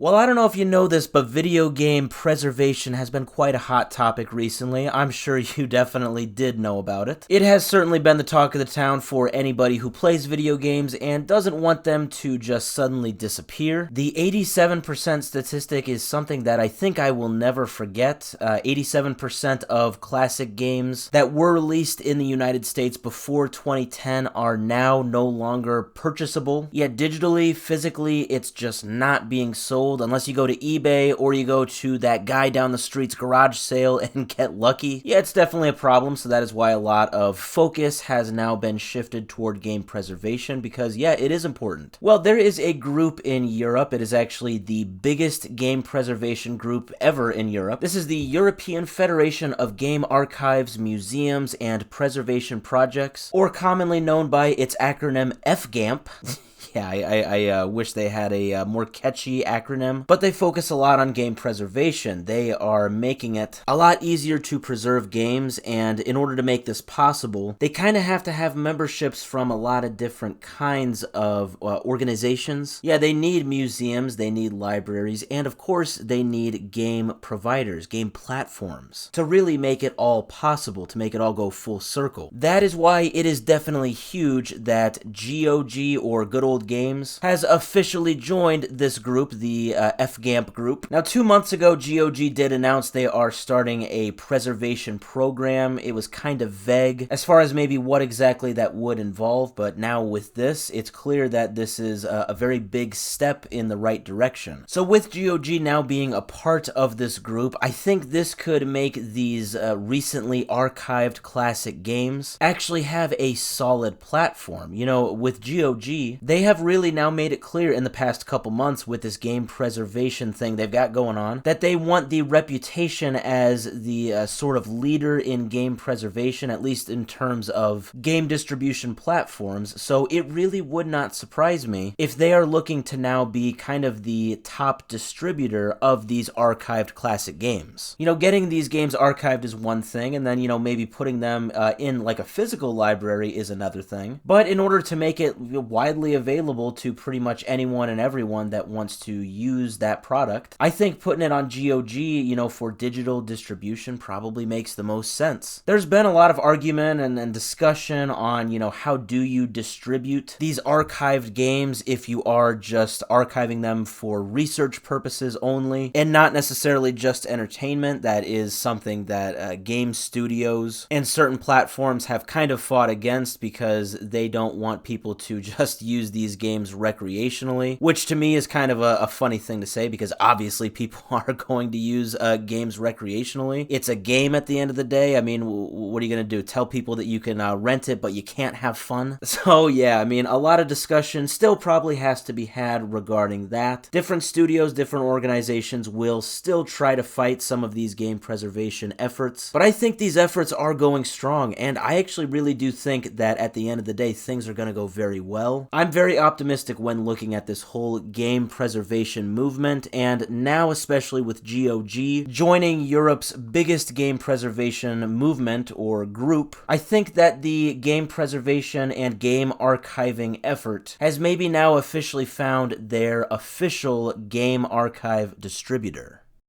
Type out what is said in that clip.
Well, I don't know if you know this, but video game preservation has been quite a hot topic recently. I'm sure you definitely did know about it. It has certainly been the talk of the town for anybody who plays video games and doesn't want them to just suddenly disappear. The 87% statistic is something that I think I will never forget. 87% of classic games that were released in the United States before 2010 are now no longer purchasable. Yet digitally, physically, it's just not being sold unless you go to eBay or you go to that guy down the street's garage sale and get lucky. Yeah, it's definitely a problem, so that is why a lot of focus has now been shifted toward game preservation because, yeah, it is important. Well, there is a group in Europe. It is actually the biggest game preservation group ever in Europe. This is the European Federation of Game Archives, Museums, and Preservation Projects, or commonly known by its acronym EFGAMP. Yeah, I wish they had a more catchy acronym, but they focus a lot on game preservation. They are making it a lot easier to preserve games, and in order to make this possible, they kind of have to have memberships from a lot of different kinds of organizations. Yeah, they need museums, they need libraries, and of course, they need game providers, game platforms, to really make it all possible, to make it all go full circle. That is why it is definitely huge that GOG, or Good Old Games, has officially joined this group, the EFGAMP group. Now, 2 months ago, GOG did announce they are starting a preservation program. It was kind of vague as far as maybe what exactly that would involve, but now with this, it's clear that this is a very big step in the right direction. So with GOG now being a part of this group, I think this could make these recently archived classic games actually have a solid platform. You know, with GOG, they have really now made it clear in the past couple months with this game preservation thing they've got going on that they want the reputation as the sort of leader in game preservation, at least in terms of game distribution platforms. So it really would not surprise me if they are looking to now be kind of the top distributor of these archived classic games. You know, getting these games archived is one thing, and then, you know, maybe putting them in like a physical library is another thing. But in order to make it widely available to pretty much anyone and everyone that wants to use that product, I think putting it on GOG, you know, for digital distribution probably makes the most sense. There's been a lot of argument and discussion on, you know, how do you distribute these archived games if you are just archiving them for research purposes only and not necessarily just entertainment. That is something that game studios and certain platforms have kind of fought against because they don't want people to just use these games recreationally, which to me is kind of a funny thing to say because obviously people are going to use games recreationally. It's a game at the end of the day. I mean, what are you going to do? Tell people that you can rent it, but you can't have fun? So yeah, I mean, a lot of discussion still probably has to be had regarding that. Different studios, different organizations will still try to fight some of these game preservation efforts, but I think these efforts are going strong, and I actually really do think that at the end of the day, things are going to go very well. I'm very optimistic when looking at this whole game preservation movement, and now especially with GOG joining Europe's biggest game preservation movement or group, I think that the game preservation and game archiving effort has maybe now officially found their official game archive distributor.